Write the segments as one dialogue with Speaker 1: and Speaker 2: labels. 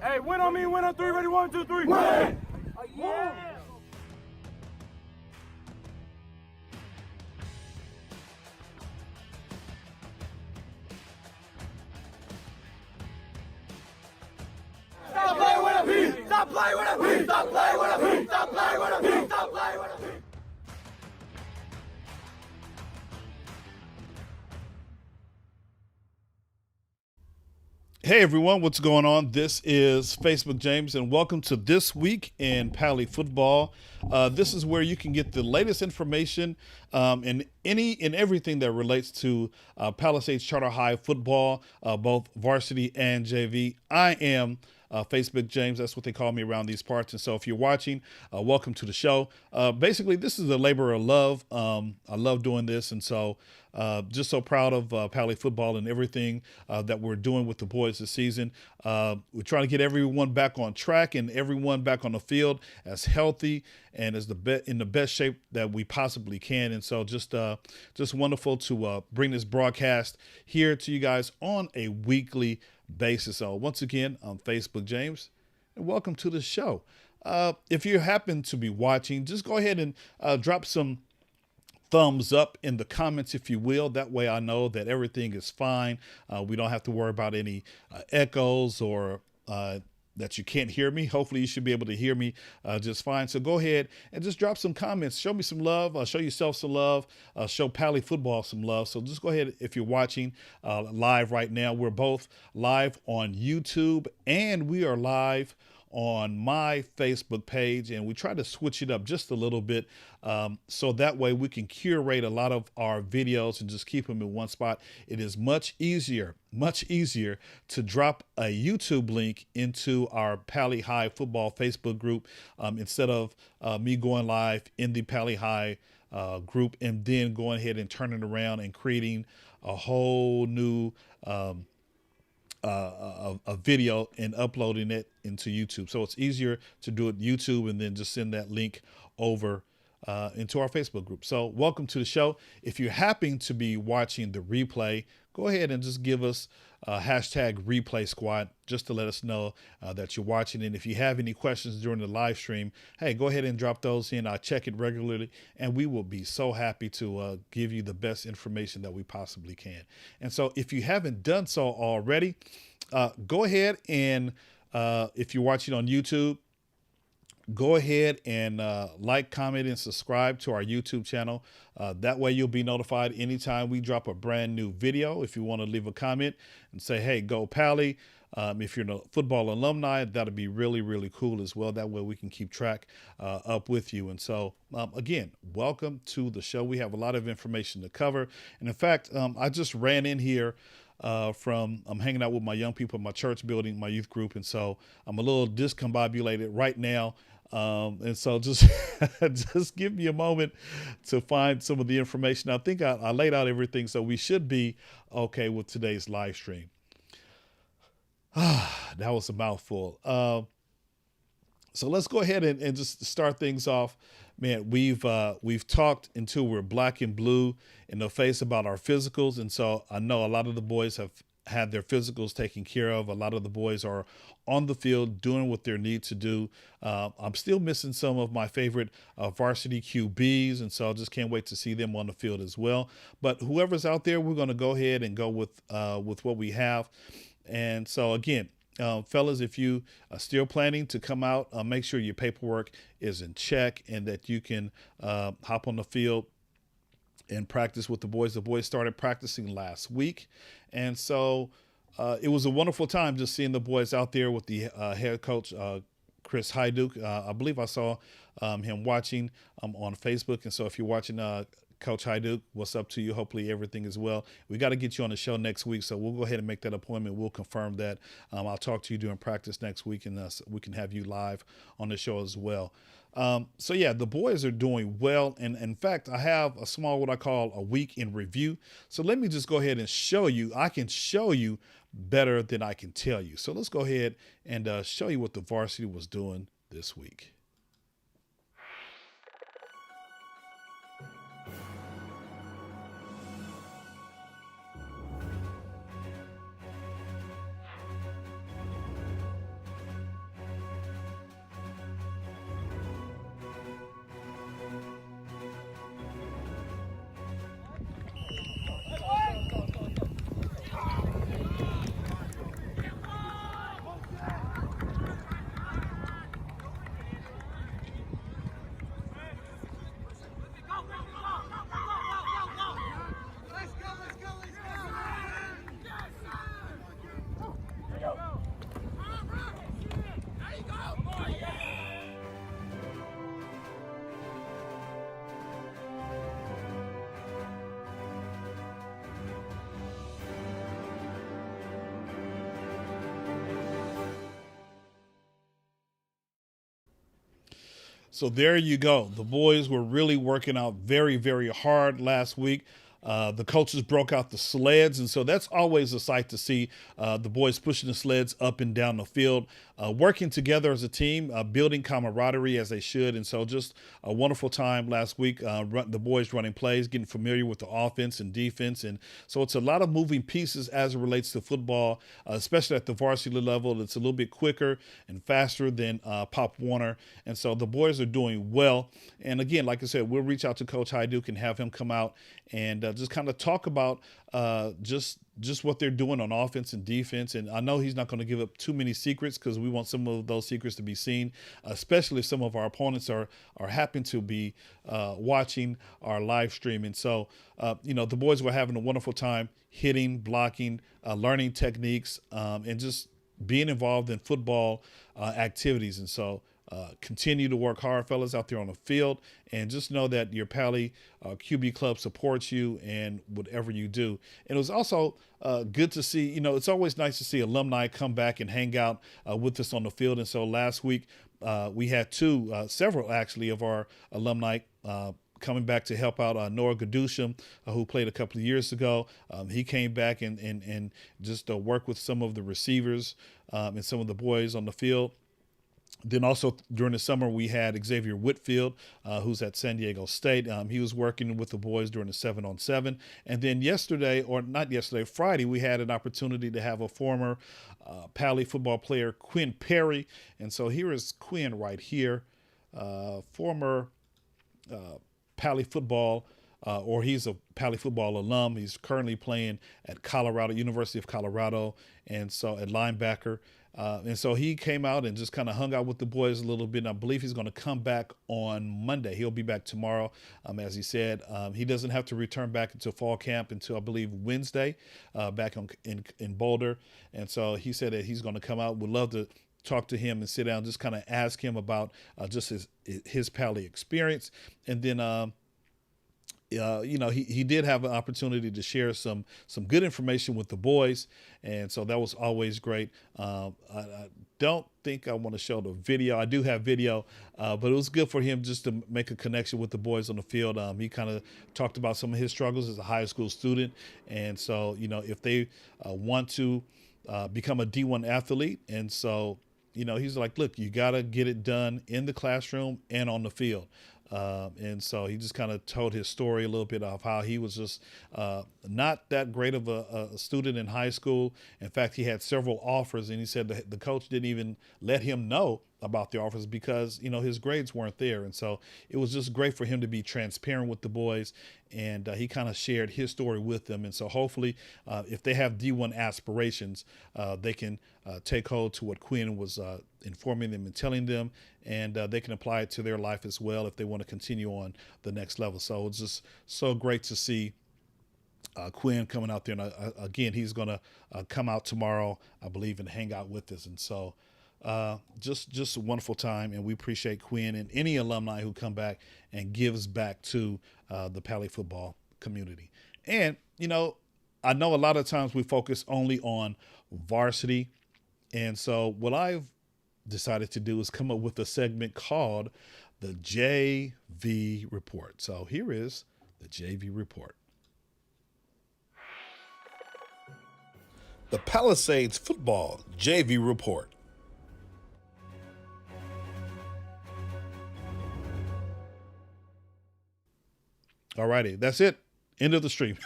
Speaker 1: Hey, win on me, win on three, ready, 1, 2, 3. Win!
Speaker 2: Oh, yeah.
Speaker 1: Stop playing with a P! Stop playing with a P! Stop playing with a P! Stop playing with a P! Stop playing with a P!
Speaker 3: Hey everyone, what's going on? This is Facebook James, and welcome to This Week in Pali Football. This is where you can get the latest information in everything that relates to Palisades Charter High football, both varsity and JV. I am Facebook James. That's what they call me around these parts. And so if you're watching, welcome to the show. Basically, this is a labor of love. I love doing this. And so just so proud of Pali Football and everything that we're doing with the boys this season. We're trying to get everyone back on track and everyone back on the field as healthy and as in the best shape that we possibly can. And so just wonderful to bring this broadcast here to you guys on a weekly basis. So once again, I'm Facebook James, and welcome to the show. If you happen to be watching, just go ahead and drop some thumbs up in the comments, if you will. That way I know that everything is fine. We don't have to worry about any echoes or that you can't hear me. Hopefully you should be able to hear me just fine. So go ahead and just drop some comments. Show me some love. Show yourself some love. Show Pali Football some love. So just go ahead if you're watching live right now. We're both live on YouTube and we are live on my Facebook page, and we try to switch it up just a little bit so that way we can curate a lot of our videos and just keep them in one spot. It is much easier to drop a YouTube link into our Pali High Football Facebook group instead of me going live in the Pali High group and then going ahead and turning around and creating a whole new a video and uploading it into YouTube. So it's easier to do it YouTube and then just send that link over into our Facebook group. So welcome to the show. If you happen to be watching the replay, go ahead and just give us hashtag replay squad just to let us know that you're watching. And if you have any questions during the live stream, hey, go ahead and drop those in. I check it regularly and we will be so happy to give you the best information that we possibly can. And so if you haven't done so already, go ahead and if you're watching on YouTube, go ahead and like, comment, and subscribe to our YouTube channel. That way you'll be notified anytime we drop a brand new video. If you want to leave a comment and say, hey, go Pali. If you're a football alumni, that'll be really, really cool as well. That way we can keep track up with you. And so, again, welcome to the show. We have a lot of information to cover. And in fact, I just ran in here I'm hanging out with my young people in my church building, my youth group. And so I'm a little discombobulated right now. And so just just give me a moment to find some of the information. I think I laid out everything, so we should be okay with today's live stream. That was a mouthful. So let's go ahead and just start things off. Man, we've talked until we're black and blue in the face about our physicals. And so I know a lot of the boys have had their physicals taken care of. A lot of the boys are on the field doing what they need to do. I'm still missing some of my favorite varsity QBs, and so I just can't wait to see them on the field as well. But whoever's out there, we're going to go ahead and go with what we have. And so again, fellas, if you are still planning to come out, make sure your paperwork is in check and that you can hop on the field and practice with the boys. The boys started practicing last week. And so it was a wonderful time just seeing the boys out there with the head coach, Chris Hyduk. I believe I saw him watching on Facebook. And so if you're watching Coach Hyduk, what's up to you? Hopefully everything is well. We got to get you on the show next week, so we'll go ahead and make that appointment. We'll confirm that. I'll talk to you during practice next week, and we can have you live on the show as well. So yeah, the boys are doing well. And in fact, I have a small, what I call a week in review. So let me just go ahead and show you. I can show you better than I can tell you. So let's go ahead and show you what the varsity was doing this week. So there you go. The boys were really working out very, very hard last week. The coaches broke out the sleds, and so that's always a sight to see, the boys pushing the sleds up and down the field, working together as a team, building camaraderie as they should. And so just a wonderful time last week, the boys running plays, getting familiar with the offense and defense. And so it's a lot of moving pieces as it relates to football, especially at the varsity level. It's a little bit quicker and faster than Pop Warner. And so the boys are doing well. And again, like I said, we'll reach out to Coach Hyduke and have him come out and just kind of talk about just what they're doing on offense and defense. And I know he's not going to give up too many secrets, because we want some of those secrets to be seen, especially if some of our opponents are happen to be watching our live stream. And so, the boys were having a wonderful time hitting, blocking, learning techniques, and just being involved in football activities. And so, continue to work hard, fellas, out there on the field, and just know that your Pali QB club supports you and whatever you do. And it was also good to see, it's always nice to see alumni come back and hang out with us on the field. And so last week we had several actually of our alumni coming back to help out. Noah Gadusham, who played a couple of years ago. He came back and just worked with some of the receivers and some of the boys on the field. Then also during the summer, we had Xavier Whitfield, who's at San Diego State. He was working with the boys during the 7-on-7. And then Friday, we had an opportunity to have a former Pali football player, Quinn Perry. And so here is Quinn right here, former Pali football, or he's a Pali football alum. He's currently playing at University of Colorado, and so at linebacker. And so he came out and just kind of hung out with the boys a little bit. And I believe he's going to come back on Monday. He'll be back tomorrow, as he said. He doesn't have to return back into fall camp until, I believe, Wednesday, back in Boulder. And so he said that he's going to come out. Would love to talk to him and sit down, just kind of ask him about just his Pali experience. And then he did have an opportunity to share some good information with the boys, and so that was always great. I don't think I want to show the video. I do have video, but it was good for him just to make a connection with the boys on the field. He kind of talked about some of his struggles as a high school student, and so if they want to become a D1 athlete, and so he's like, look, you got to get it done in the classroom and on the field. And so he just kind of told his story a little bit of how he was just not that great of a student in high school. In fact, he had several offers, and he said the coach didn't even let him know about the offers because, his grades weren't there. And so it was just great for him to be transparent with the boys, and he kind of shared his story with them. And so hopefully if they have D1 aspirations, they can take hold to what Quinn was informing them and telling them, and they can apply it to their life as well if they want to continue on the next level. So it's just so great to see Quinn coming out there. And again, he's going to come out tomorrow, I believe, and hang out with us. And so just a wonderful time, and we appreciate Quinn and any alumni who come back and gives back to the Pali football community. And, I know a lot of times we focus only on varsity. And so what I've decided to do is come up with a segment called the JV Report. So here is the JV Report. The Palisades Football JV Report. All righty, that's it. End of the stream.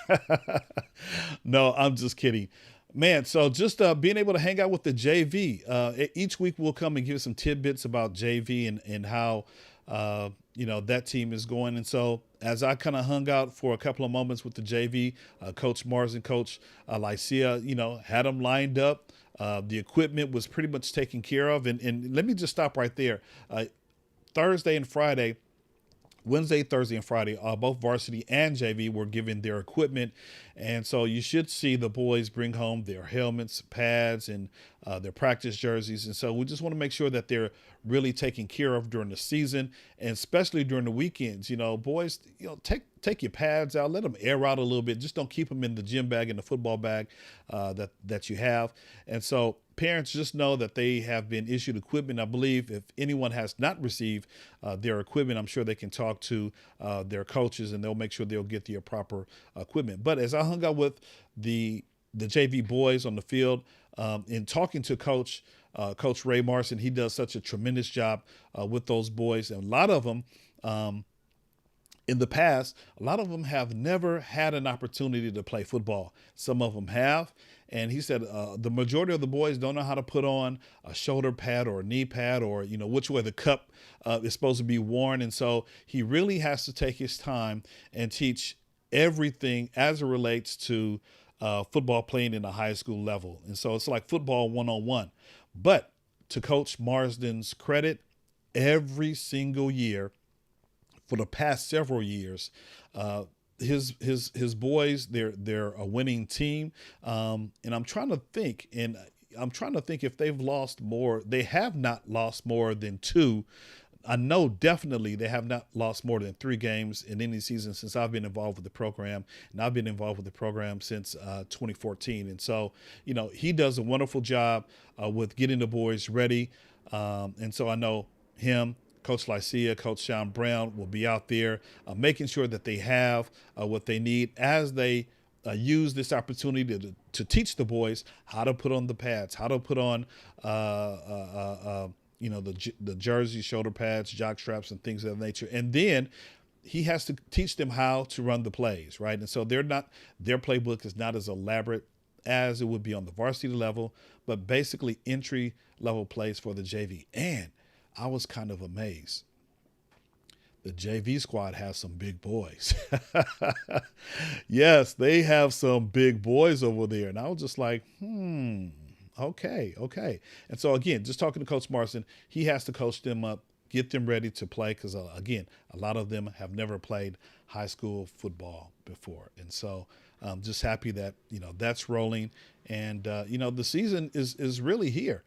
Speaker 3: No, I'm just kidding. Man, so just being able to hang out with the JV. Each week we'll come and give some tidbits about JV and how, that team is going. And so as I kind of hung out for a couple of moments with the JV, Coach Mars and Coach Lycia, had them lined up. The equipment was pretty much taken care of. And let me just stop right there. Wednesday, Thursday, and Friday, both varsity and JV were given their equipment. And so you should see the boys bring home their helmets, pads, and their practice jerseys. And so we just want to make sure that they're really taken care of during the season, and especially during the weekends. Boys, take your pads out, let them air out a little bit. Just don't keep them in the gym bag and the football bag that you have. And so parents just know that they have been issued equipment. I believe if anyone has not received their equipment, I'm sure they can talk to their coaches and they'll make sure they'll get the proper equipment. But as I hung out with the JV boys on the field, in talking to Coach Ray Marson, he does such a tremendous job with those boys, and a lot of them. In the past, a lot of them have never had an opportunity to play football. Some of them have. And he said the majority of the boys don't know how to put on a shoulder pad or a knee pad or, which way the cup is supposed to be worn. And so he really has to take his time and teach everything as it relates to football playing in a high school level. And so it's like football 101. But to Coach Marsden's credit, every single year, for the past several years, his boys, they're a winning team, and I'm trying to think, if they've lost more. They have not lost more than 2. I know definitely they have not lost more than 3 games in any season since I've been involved with the program, and I've been involved with the program since 2014. And so, he does a wonderful job with getting the boys ready, and so I know him. Coach Lycia, Coach Sean Brown will be out there making sure that they have what they need as they use this opportunity to teach the boys how to put on the pads, how to put on, the jersey, shoulder pads, jock straps, and things of that nature. And then he has to teach them how to run the plays, right? And so their playbook is not as elaborate as it would be on the varsity level, but basically entry level plays for the JV. And I was kind of amazed. The JV squad has some big boys. Yes, they have some big boys over there. And I was just like, okay. And so, again, just talking to Coach Marsden, he has to coach them up, get them ready to play because, again, a lot of them have never played high school football before. And so I'm just happy that, that's rolling. And, the season is really here.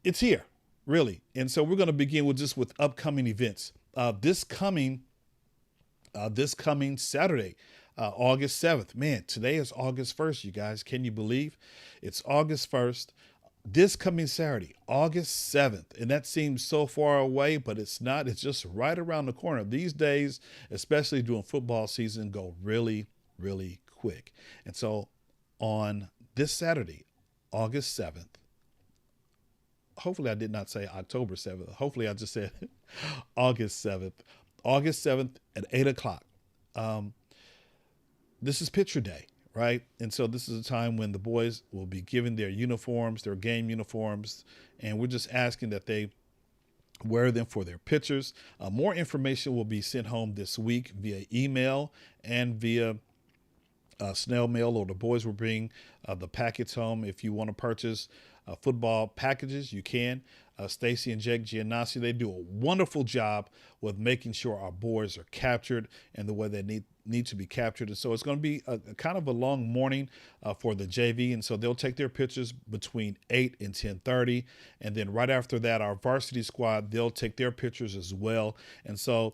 Speaker 3: It's here, really. And so we're going to begin with upcoming events. This coming Saturday, August 7th. Man, today is August 1st, you guys. Can you believe? It's August 1st. This coming Saturday, August 7th. And that seems so far away, but it's not. It's just right around the corner. These days, especially during football season, go really, really quick. And so on this Saturday, August 7th, hopefully I did not say October 7th. Hopefully I just said August 7th. August 7th at 8 o'clock. This is picture day, right? And so this is a time when the boys will be given their uniforms, their game uniforms, and we're just asking that they wear them for their pictures. More information will be sent home this week via email and via snail mail, or the boys will bring the packets home. If you want to purchase football packages, you can. Stacy and Jake Giannassi, they do a wonderful job with making sure our boys are captured and the way they need to be captured. And so it's going to be a kind of a long morning for the JV. And so they'll take their pictures between 8 and 10:30. And then right after that, our varsity squad, they'll take their pictures as well. And so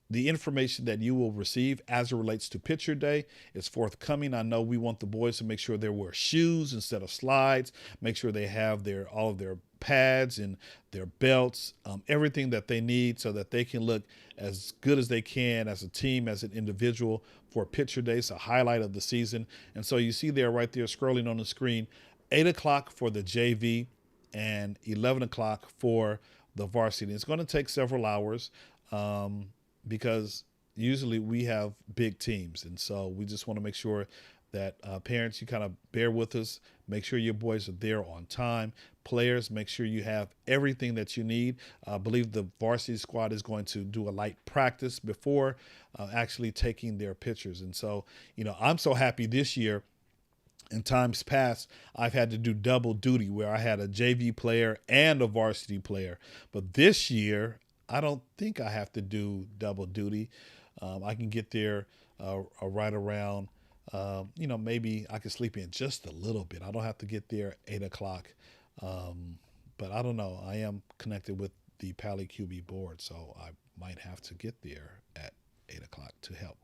Speaker 3: the information that you will receive as it relates to picture day is forthcoming. I know we want the boys to make sure they wear shoes instead of slides, make sure they have all of their pads and their belts, everything that they need so that they can look as good as they can as a team, as an individual for picture day. It's a highlight of the season. And so you see there right there scrolling on the screen, 8 o'clock for the JV and 11 o'clock for the varsity. It's going to take several hours. Because usually we have big teams. And so we just want to make sure that parents, you kind of bear with us, make sure your boys are there on time. Players, make sure you have everything that you need. I believe the varsity squad is going to do a light practice before actually taking their pictures. And so, I'm so happy this year. In times past, I've had to do double duty where I had a JV player and a varsity player. But this year, I don't think I have to do double duty. I can get there right around, maybe I can sleep in just a little bit. I don't have to get there 8 o'clock. But I don't know. I am connected with the Pali QB board, so might have to get there at 8 o'clock to help.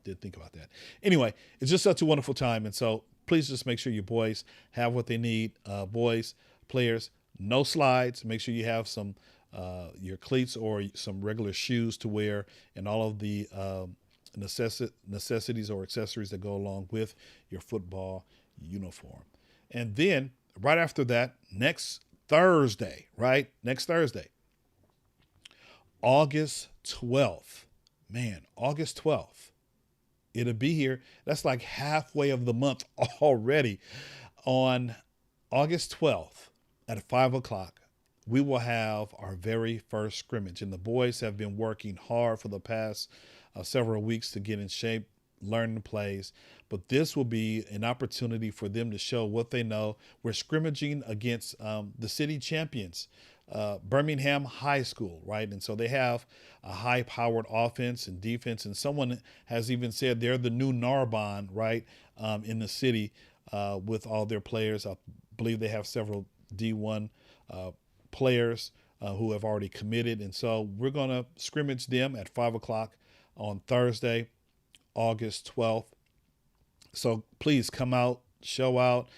Speaker 3: Did think about that. Anyway, it's just such a wonderful time. And so please just make sure your boys have what they need. Boys, players, no slides. Make sure you have some your cleats or some regular shoes to wear, and all of the necessities or accessories that go along with your football uniform. And then right after that, next Thursday, August 12th. Man, August 12th. It'll be here. That's like halfway of the month already. On August 12th at 5 o'clock, we will have our very first scrimmage. And the boys have been working hard for the past several weeks to get in shape, learn the plays. But this will be an opportunity for them to show what they know. We're scrimmaging against the city champions, Birmingham High School, right? And so they have a high-powered offense and defense, and someone has even said they're the new Narbonne, right, in the city with all their players. I believe they have several D1 players who have already committed, and so we're going to scrimmage them at 5 o'clock on Thursday, August 12th. So please come out, show out,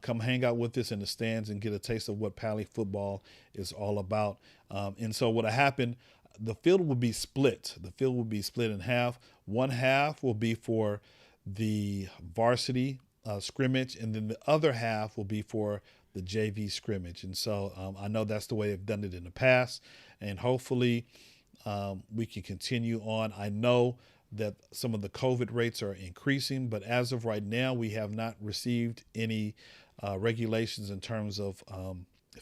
Speaker 3: come hang out with us in the stands and get a taste of what Pali football is all about. And so what happened, the field will be split. The field will be split in half. One half will be for the varsity scrimmage, and then the other half will be for the JV scrimmage. And so I know that's the way they've done it in the past, and hopefully we can continue on. I know that some of the COVID rates are increasing, but as of right now, we have not received any regulations in terms of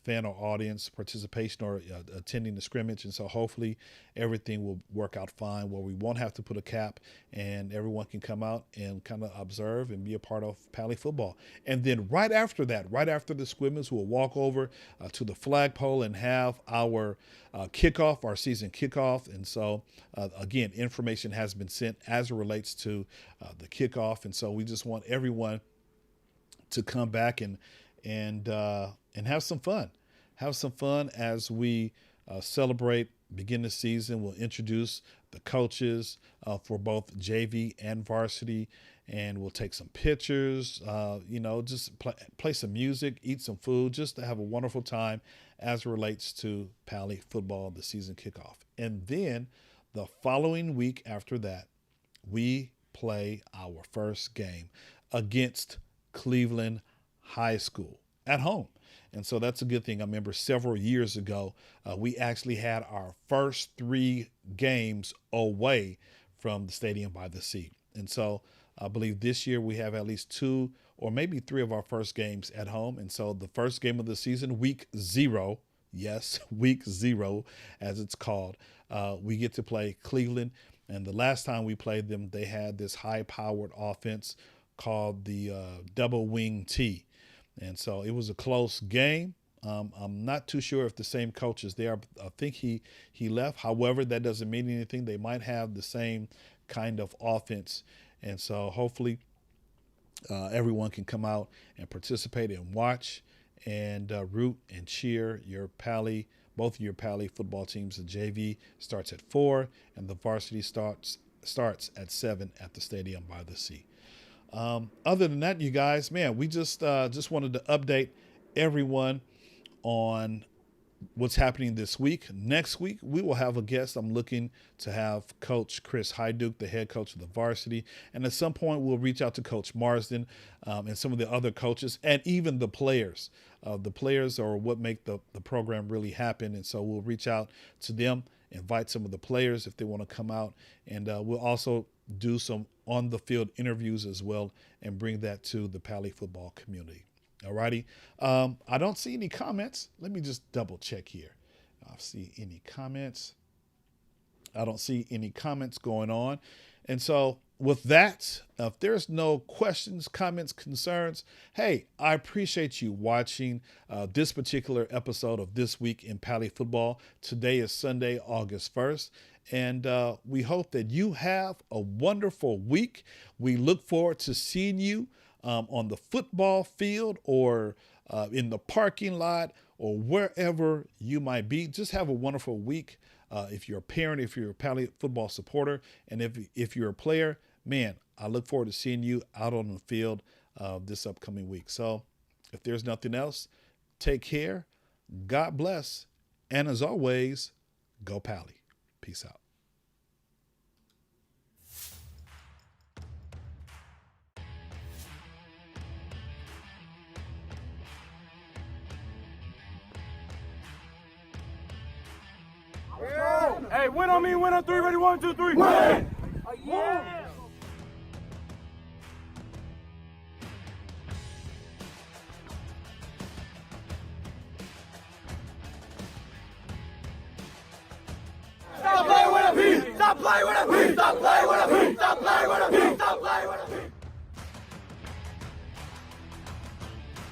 Speaker 3: fan or audience participation or attending the scrimmage. And so hopefully everything will work out fine, where we won't have to put a cap and everyone can come out and kind of observe and be a part of Pali football. And then right after that, right after the scrimmage, we'll walk over to the flagpole and have our kickoff, our season kickoff. And so again, information has been sent as it relates to the kickoff. And so we just want everyone to come back and have some fun. Have some fun as we celebrate, begin the season. We'll introduce the coaches for both JV and varsity, and we'll take some pictures, just play some music, eat some food, just to have a wonderful time as it relates to Pali football, the season kickoff. And then the following week after that, we play our first game against Cleveland High School at home. And so that's a good thing. I remember several years ago, we actually had our first 3 games away from the Stadium by the Sea. And so I believe this year we have at least 2 or maybe 3 of our first games at home. And so the first game of the season, week 0, yes, week 0, as it's called, we get to play Cleveland. And the last time we played them, they had this high-powered offense called the double wing T. And so it was a close game. I'm not too sure if the same coach is there. I think he left. However, that doesn't mean anything. They might have the same kind of offense. And so hopefully everyone can come out and participate and watch and root and cheer your Pali, both of your Pali football teams. The JV starts at 4 and the varsity starts at 7 at the Stadium by the Sea. Other than that, you guys, man, we just wanted to update everyone on what's happening this week. Next week, we will have a guest. I'm looking to have Coach Chris Hyduke, the head coach of the varsity. And at some point, we'll reach out to Coach Marsden and some of the other coaches and even the players. The players are what make the program really happen. And so we'll reach out to them, invite some of the players if they want to come out. And we'll also do some on-the-field interviews as well and bring that to the Pali football community. All righty. I don't see any comments. Let me just double check here. I see any comments. I don't see any comments going on. And so with that, if there's no questions, comments, concerns, hey, I appreciate you watching this particular episode of This Week in Pali Football. Today is Sunday, August 1st. And we hope that you have a wonderful week. We look forward to seeing you on the football field or in the parking lot or wherever you might be. Just have a wonderful week. If you're a parent, if you're a Pali football supporter, and if you're a player, man, I look forward to seeing you out on the field this upcoming week. So if there's nothing else, take care. God bless. And as always, go Pali. Peace out.
Speaker 1: Hey, win on me, win on three, ready, 1, 2, 3. Win!
Speaker 2: Oh, yeah.
Speaker 1: Stop playing with a P! Stop playing with a P! Stop playing with a P! Stop playing with a P! Stop playing with a P!